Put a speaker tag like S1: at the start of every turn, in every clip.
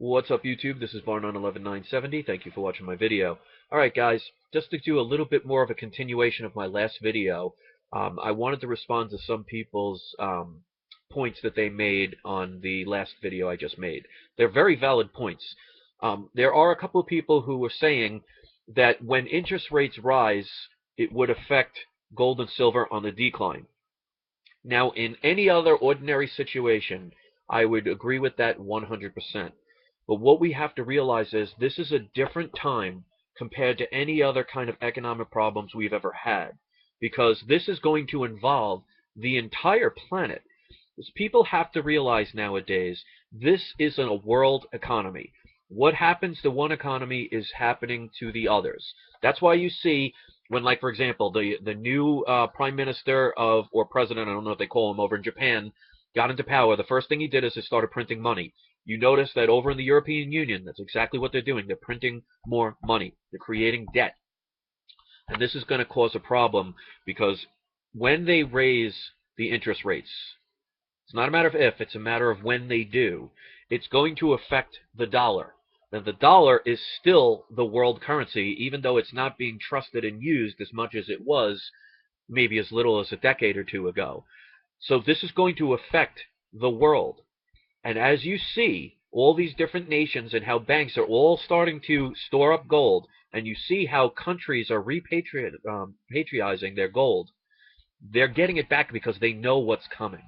S1: What's up, YouTube? This is Barn11970. Thank you for watching my video. Alright, guys, just to do a little bit more of a continuation of my last video, I wanted to respond to some people's points that they made on the last video I just made. They're very valid points. There are a couple of people who were saying that when interest rates rise, it would affect gold and silver on the decline. Now, in any other ordinary situation, I would agree with that 100%. But what we have to realize is this is a different time compared to any other kind of economic problems we've ever had, because this is going to involve the entire planet. People have to realize nowadays this is a world economy. What happens to one economy is happening to the others. That's why you see when, like, for example, the new prime minister or president, I don't know what they call him, over in Japan, got into power. The first thing he did is he started printing money. You notice that over in the European Union, that's exactly what they're doing. They're printing more money. They're creating debt. And this is going to cause a problem because when they raise the interest rates, it's not a matter of if, it's a matter of when they do, it's going to affect the dollar. Now, the dollar is still the world currency, even though it's not being trusted and used as much as it was maybe as little as a decade or two ago. So this is going to affect the world. And as you see, all these different nations and how banks are all starting to store up gold, and you see how countries are repatriating their gold, they're getting it back because they know what's coming.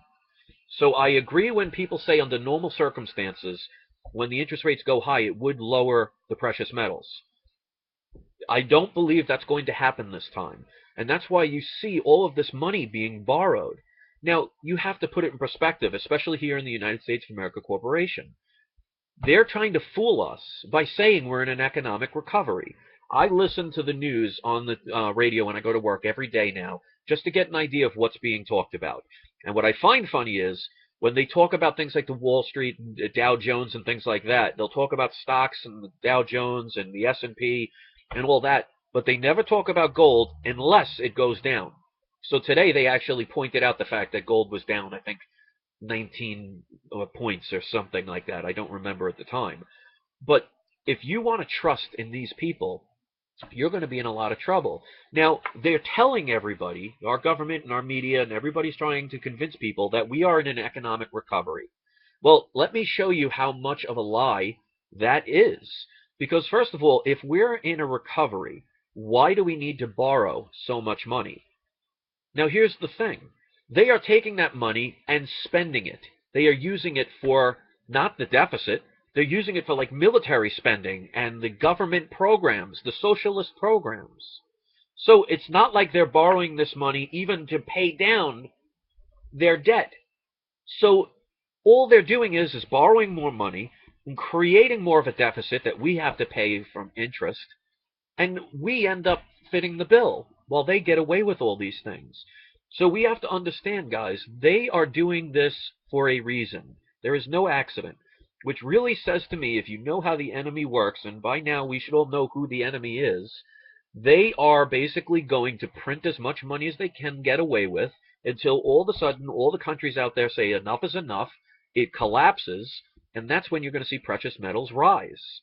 S1: So I agree when people say under normal circumstances, when the interest rates go high, it would lower the precious metals. I don't believe that's going to happen this time. And that's why you see all of this money being borrowed. Now, you have to put it in perspective, especially here in the United States of America Corporation. They're trying to fool us by saying we're in an economic recovery. I listen to the news on the radio when I go to work every day now, just to get an idea of what's being talked about. And what I find funny is, when they talk about things like the Wall Street and Dow Jones and things like that, they'll talk about stocks and the Dow Jones and the S&P and all that, but they never talk about gold unless it goes down. So today they actually pointed out the fact that gold was down, I think, 19 points or something like that. I don't remember at the time. But if you want to trust in these people, you're going to be in a lot of trouble. Now, they're telling everybody, our government and our media and everybody's trying to convince people that we are in an economic recovery. Well, let me show you how much of a lie that is. Because first of all, if we're in a recovery, why do we need to borrow so much money? Now, here's the thing. They are taking that money and spending it. They are using it for not the deficit. They're using it for, like, military spending and the government programs, the socialist programs. So it's not like they're borrowing this money even to pay down their debt. So all they're doing is borrowing more money and creating more of a deficit that we have to pay from interest, and we end up fitting the bill while they get away with all these things. So we have to understand, guys, they are doing this for a reason. There is no accident, which really says to me, if you know how the enemy works, and by now we should all know who the enemy is, they are basically going to print as much money as they can get away with until all of a sudden all the countries out there say enough is enough, it collapses, and that's when you're going to see precious metals rise.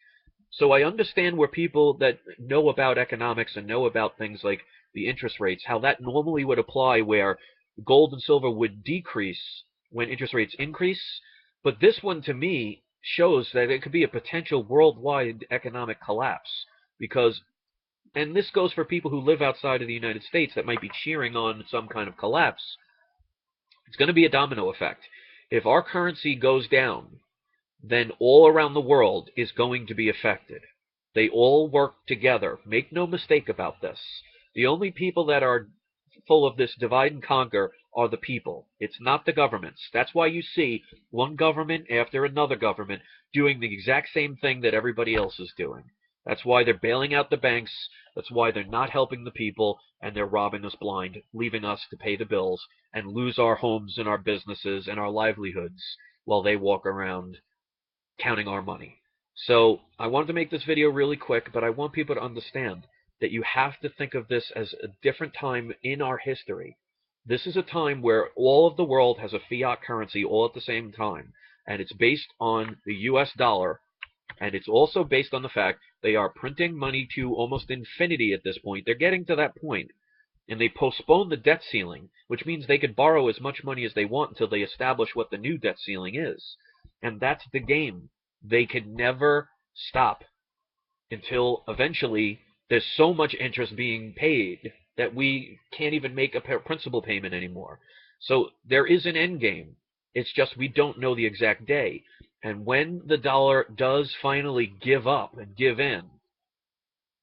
S1: So I understand where people that know about economics and know about things like the interest rates, how that normally would apply where gold and silver would decrease when interest rates increase. But this one, to me, shows that it could be a potential worldwide economic collapse. Because, and this goes for people who live outside of the United States that might be cheering on some kind of collapse, it's going to be a domino effect. If our currency goes down, then all around the world is going to be affected. They all work together. Make no mistake about this. The only people that are full of this divide and conquer are the people. It's not the governments. That's why you see one government after another government doing the exact same thing that everybody else is doing. That's why they're bailing out the banks. That's why they're not helping the people, and they're robbing us blind, leaving us to pay the bills and lose our homes and our businesses and our livelihoods while they walk around counting our money. So I wanted to make this video really quick, but I want people to understand that you have to think of this as a different time in our history. This is a time where all of the world has a fiat currency all at the same time, and it's based on the US dollar, And it's also based on the fact they are printing money to almost infinity at this point. They're getting to that point, and they postpone the debt ceiling, which means they could borrow as much money as they want until they establish what the new debt ceiling is. And that's the game. They can never stop until eventually there's so much interest being paid that we can't even make a principal payment anymore. So there is an end game. It's just we don't know the exact day. And when the dollar does finally give up and give in,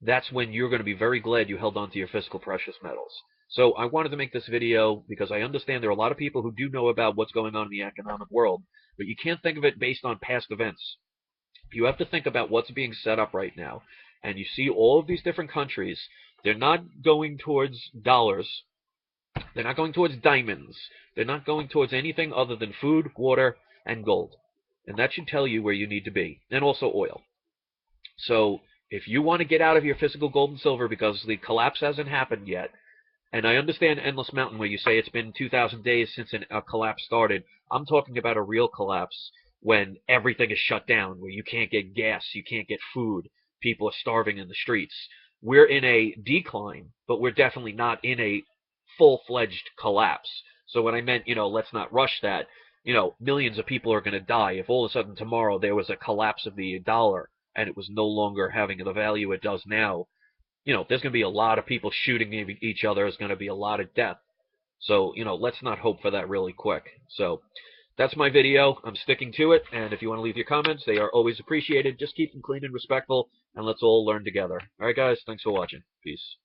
S1: that's when you're going to be very glad you held on to your physical precious metals. So I wanted to make this video because I understand there are a lot of people who do know about what's going on in the economic world, but you can't think of it based on past events. You have to think about what's being set up right now. And you see all of these different countries, they're not going towards dollars. They're not going towards diamonds. They're not going towards anything other than food, water, and gold. And that should tell you where you need to be. And also oil. So if you want to get out of your physical gold and silver because the collapse hasn't happened yet, and I understand Endless Mountain where you say it's been 2,000 days since a collapse started. I'm talking about a real collapse when everything is shut down, where you can't get gas, you can't get food, people are starving in the streets. We're in a decline, but we're definitely not in a full-fledged collapse. So when I meant, let's not rush that, millions of people are going to die. If all of a sudden tomorrow there was a collapse of the dollar and it was no longer having the value it does now, there's going to be a lot of people shooting each other. There's going to be a lot of death. So, let's not hope for that really quick. So, that's my video. I'm sticking to it. And if you want to leave your comments, they are always appreciated. Just keep them clean and respectful, and let's all learn together. All right, guys. Thanks for watching. Peace.